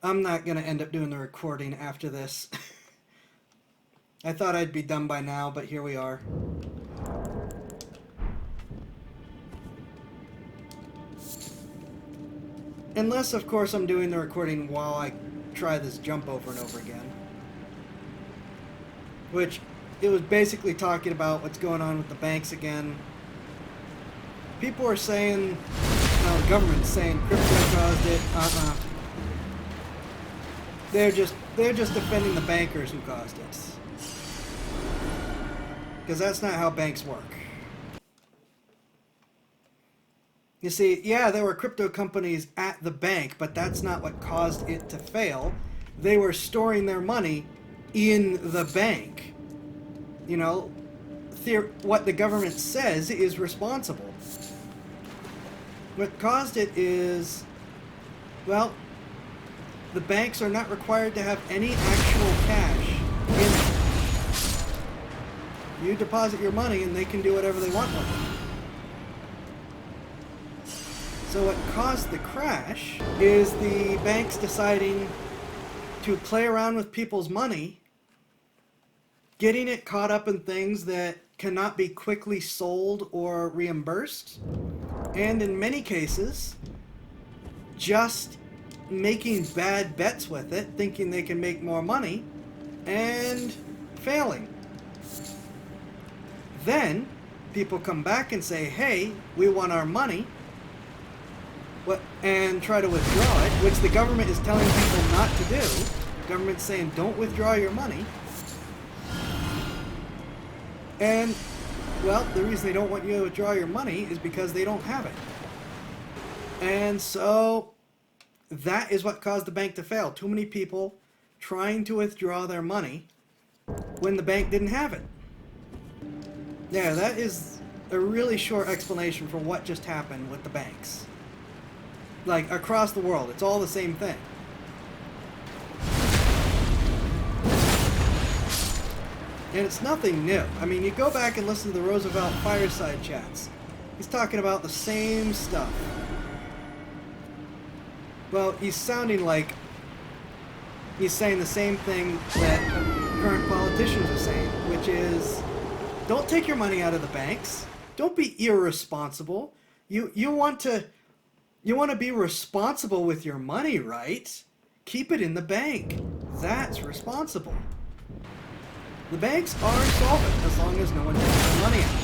I'm not going to end up doing the recording after this. I thought I'd be done by now, but here we are. Unless, of course, I'm doing the recording while I try this jump over and over again. Which, it was basically talking about what's going on with the banks again. People are saying, well, the government's saying crypto caused it. They're just defending the bankers who caused it. Because that's not how banks work. You see, yeah, there were crypto companies at the bank, but that's not what caused it to fail. They were storing their money in the bank. You know, what the government says is responsible. What caused it is, well, the banks are not required to have any actual cash in it. You deposit your money and they can do whatever they want with it. So what caused the crash is the banks deciding to play around with people's money, getting it caught up in things that cannot be quickly sold or reimbursed, and in many cases, just making bad bets with it, thinking they can make more money, and failing. Then, people come back and say, hey, we want our money, and try to withdraw it, which the government is telling people not to do. The government's saying, don't withdraw your money. And, well, the reason they don't want you to withdraw your money is because they don't have it. And so, that is what caused the bank to fail. Too many people trying to withdraw their money when the bank didn't have it. Yeah, that is a really short explanation for what just happened with the banks. Like, across the world, it's all the same thing. And it's nothing new. I mean, you go back and listen to the Roosevelt fireside chats. He's talking about the same stuff. Well, he's sounding like he's saying the same thing that current politicians are saying, which is, don't take your money out of the banks. Don't be irresponsible. You want to be responsible with your money, right? Keep it in the bank. That's responsible. The banks are solvent as long as no one takes their money out.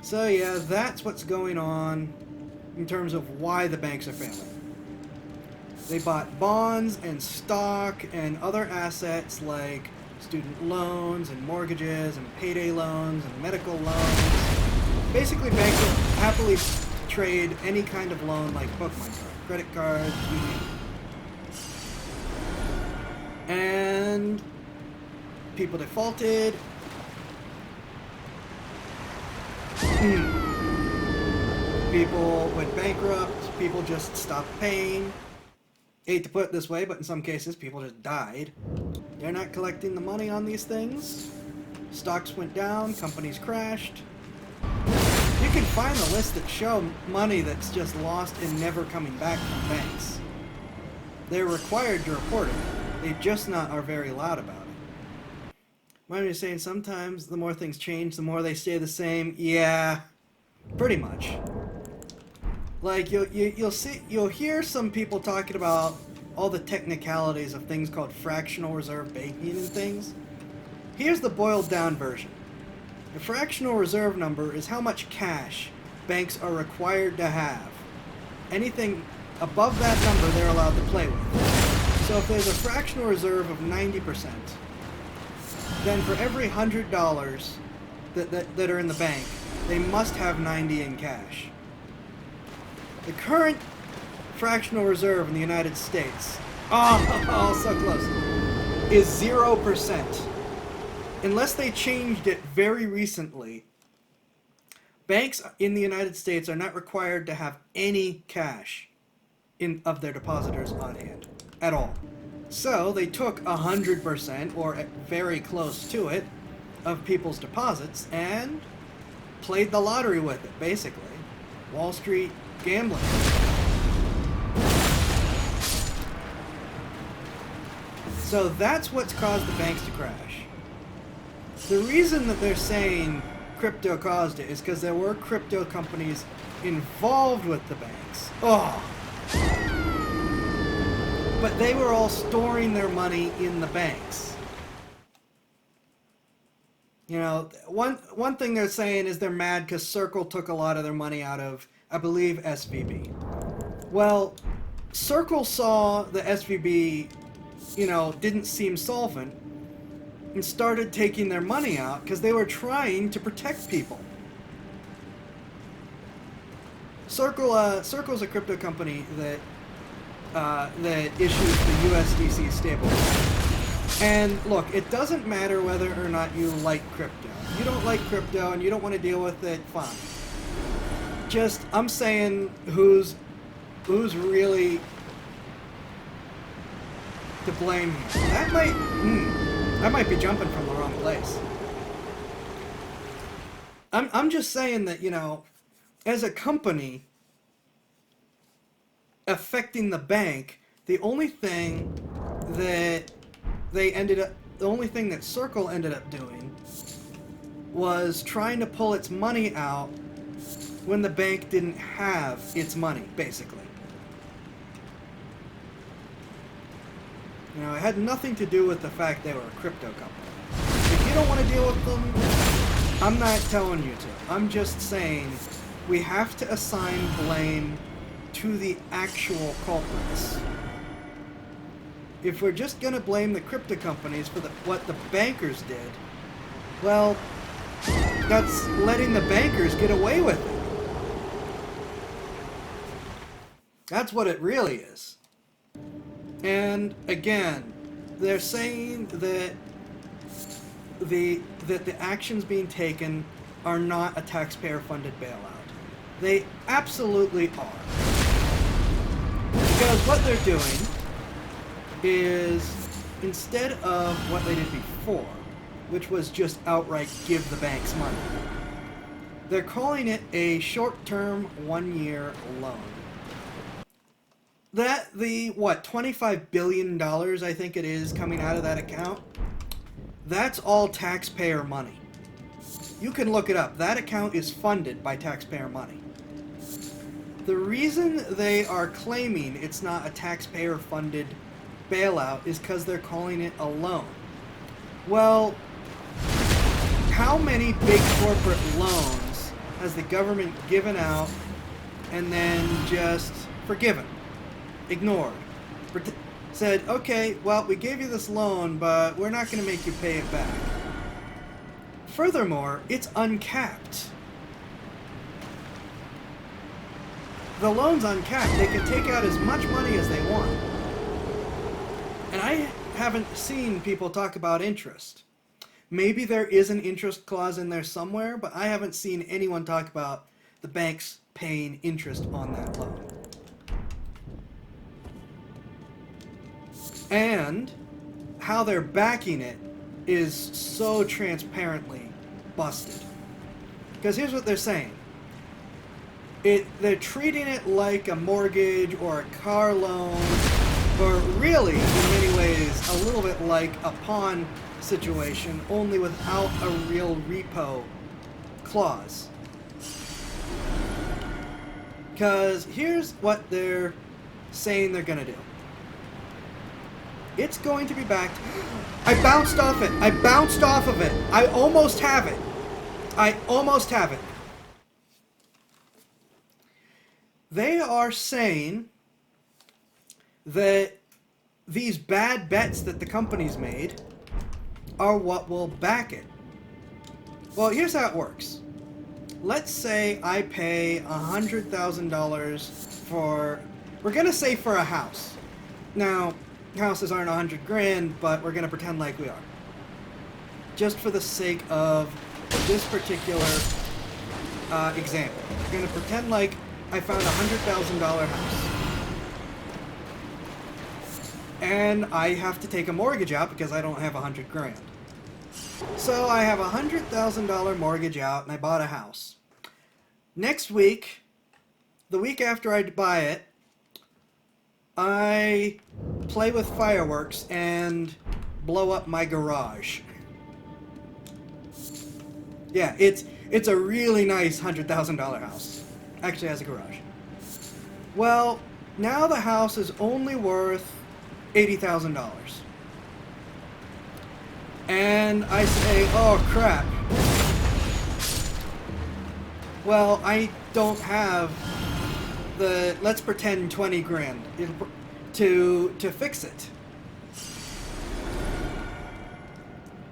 So yeah, that's what's going on in terms of why the banks are failing. They bought bonds and stock and other assets like student loans and mortgages and payday loans and medical loans. Basically, banks will happily trade any kind of loan like Pokemon cards, credit cards, you name it. And people defaulted. People went bankrupt. People just stopped paying. Hate to put it this way, but in some cases, people just died. They're not collecting the money on these things. Stocks went down. Companies crashed. You can find the lists that show money that's just lost and never coming back from banks. They're required to report it. They just not are very loud about it. What I'm saying, sometimes the more things change, the more they stay the same. Yeah, pretty much. Like you'll hear some people talking about all the technicalities of things called fractional reserve banking and things. Here's the boiled down version. The fractional reserve number is how much cash banks are required to have. Anything above that number they're allowed to play with. So if there's a fractional reserve of 90%, then for every $100 that are in the bank, they must have 90 in cash. The current fractional reserve in the United States, so close, is 0%. Unless they changed it very recently, banks in the United States are not required to have any cash of their depositors on hand at all. So they took 100%, or very close to it, of people's deposits and played the lottery with it, basically. Wall Street gambling. So that's what's caused the banks to crash. The reason that they're saying crypto caused it is because there were crypto companies involved with the banks. Oh! But they were all storing their money in the banks. You know, one thing they're saying is they're mad because Circle took a lot of their money out of, I believe, SVB. Well, Circle saw the SVB, you know, didn't seem solvent and started taking their money out because they were trying to protect people. Circle's a crypto company that issues the USDC stablecoin. And look, it doesn't matter whether or not you like crypto. If you don't like crypto and you don't want to deal with it, fine. Just, I'm saying who's really to blame here. That might be jumping from the wrong place. I'm just saying that, you know, as a company affecting the bank, the only thing that Circle ended up doing was trying to pull its money out when the bank didn't have its money, basically. You know, it had nothing to do with the fact they were a crypto company. If you don't want to deal with them, I'm not telling you to. I'm just saying we have to assign blame to the actual culprits. If we're just going to blame the crypto companies for what the bankers did, well, that's letting the bankers get away with it. That's what it really is. And again, they're saying that the actions being taken are not a taxpayer-funded bailout. They absolutely are. Because what they're doing is, instead of what they did before, which was just outright give the banks money, they're calling it a short-term 1-year loan. That, $25 billion I think it is coming out of that account, that's all taxpayer money. You can look it up. That account is funded by taxpayer money. The reason they are claiming it's not a taxpayer-funded bailout is because they're calling it a loan. Well, how many big corporate loans has the government given out and then just forgiven, ignored, said, okay, well, we gave you this loan, but we're not going to make you pay it back. Furthermore, it's uncapped. The loan's uncapped. They can take out as much money as they want. And I haven't seen people talk about interest. Maybe there is an interest clause in there somewhere, but I haven't seen anyone talk about the banks paying interest on that loan. And how they're backing it is so transparently busted. Because here's what they're saying. They're treating it like a mortgage or a car loan, or really, in many ways, a little bit like a pawn situation, only without a real repo clause. Because here's what they're saying they're going to do. It's going to be backed. I bounced off it. I bounced off of it. I almost have it. I almost have it. They are saying that these bad bets that the company's made are what will back it. Well, here's how it works. Let's say I pay $100,000 for, we're going to say for a house. Now, houses aren't 100 grand, but we're going to pretend like we are. Just for the sake of this particular example. We're going to pretend like I found a $100,000 house. And I have to take a mortgage out because I don't have 100 grand. So I have a $100,000 mortgage out and I bought a house. Next week, the week after I buy it, I play with fireworks and blow up my garage. Yeah, it's a really nice $100,000 house. Actually has a garage. Well, now the house is only worth $80,000. And I say, oh crap. Well, I don't have the, let's pretend 20 grand to fix it.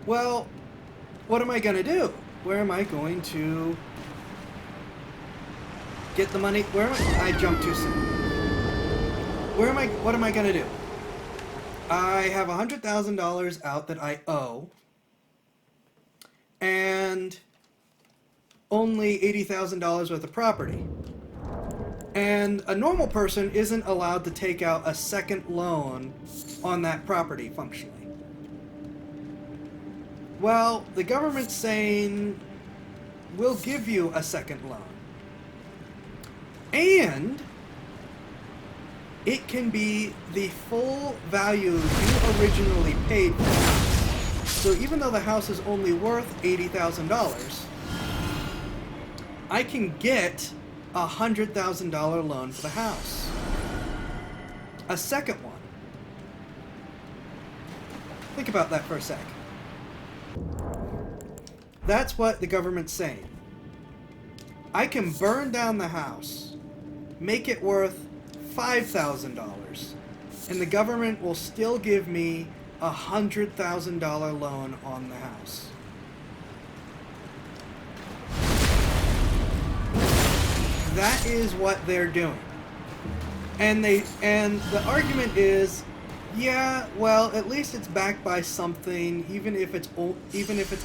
Well, what am I gonna do? Where am I going to get the money? Where am I jumped too soon. What am I gonna do? I have $100,000 out that I owe, and only $80,000 worth of property. And a normal person isn't allowed to take out a second loan on that property functionally. Well, the government's saying, we'll give you a second loan. And it can be the full value you originally paid for the house. So even though the house is only worth $80,000, I can get a $100,000 loan for the house. A second one. Think about that for a sec. That's what the government's saying. I can burn down the house, make it worth $5,000, and the government will still give me a $100,000 loan on the house. That is what they're doing. And the argument is, yeah, well, at least it's backed by something, even if it's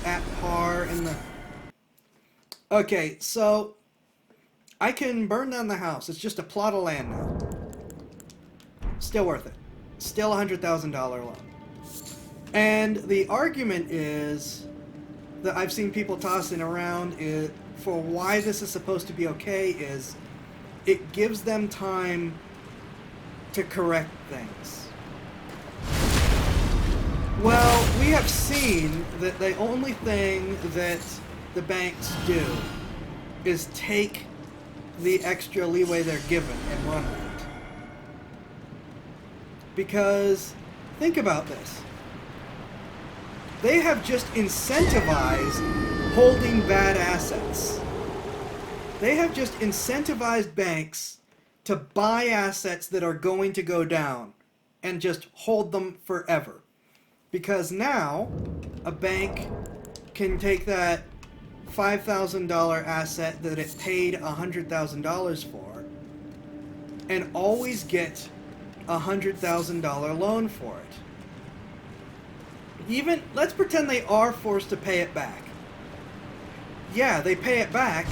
at par in the... Okay, so I can burn down the house. It's just a plot of land now. Still worth it. Still a $100,000 loan. And the argument is that I've seen people tossing around for why this is supposed to be okay is it gives them time to correct things. Well, we have seen that the only thing that the banks do is take the extra leeway they're given and run with it. Because, think about this. They have just incentivized holding bad assets. They have just incentivized banks to buy assets that are going to go down and just hold them forever. Because now, a bank can take that $5,000 asset that it paid $100,000 for and always get a $100,000 loan for it. Even, let's pretend they are forced to pay it back. Yeah, they pay it back,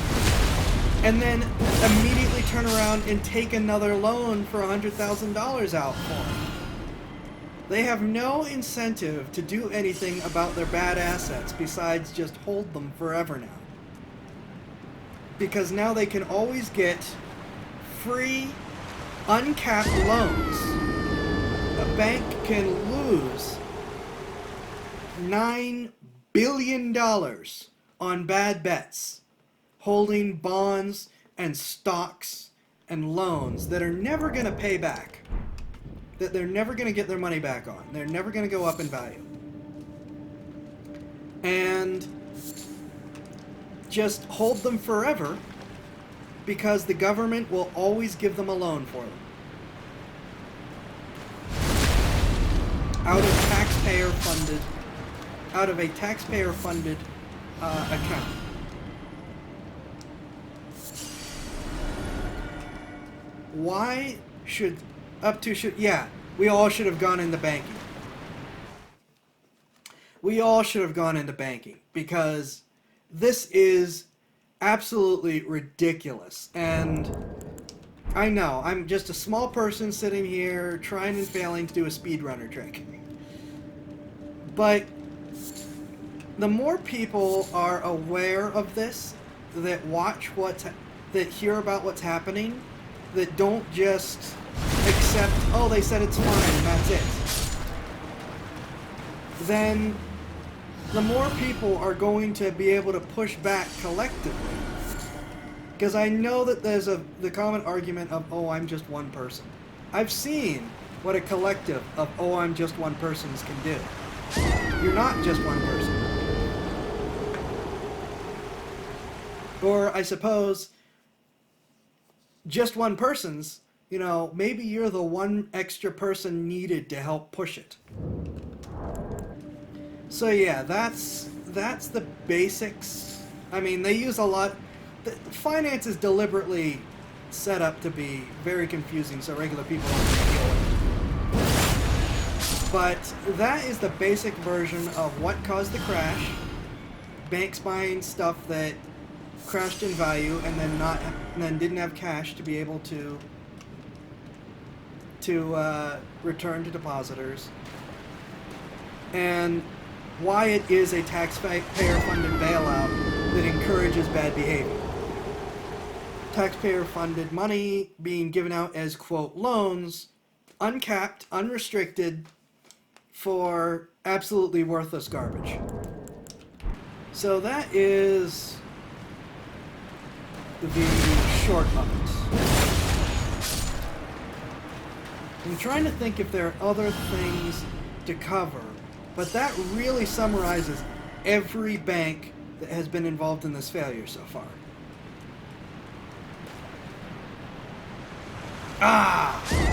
and then immediately turn around and take another loan for $100,000 out for it. They have no incentive to do anything about their bad assets besides just hold them forever now. Because now they can always get free, uncapped loans. A bank can lose $9 billion on bad bets, holding bonds and stocks and loans that are never going to pay back, that they're never going to get their money back on. They're never going to go up in value. And just hold them forever because the government will always give them a loan for them. Out of a taxpayer-funded account. Why should... Yeah, we all should have gone into banking. We all should have gone into banking because this is absolutely ridiculous. And I know, I'm just a small person sitting here trying and failing to do a speedrunner trick. But the more people are aware of this, that watch that hear about what's happening, that don't just accept, oh, they said it's fine, and that's it. then the more people are going to be able to push back collectively. Because I know that there's the common argument of, oh, I'm just one person. I've seen what a collective of, oh, I'm just one persons can do. You're not just one person. Or, I suppose, just one person's, you know, maybe you're the one extra person needed to help push it. So yeah, that's the basics. I mean, they use a lot. The finance is deliberately set up to be very confusing, so regular people don't deal with it. But that is the basic version of what caused the crash. Banks buying stuff that crashed in value and then didn't have cash to be able to return to depositors, and why it is a taxpayer-funded bailout that encourages bad behavior. Taxpayer-funded money being given out as, quote, loans, uncapped, unrestricted, for absolutely worthless garbage. So that is the short of it. I'm trying to think if there are other things to cover, but that really summarizes every bank that has been involved in this failure so far. Ah!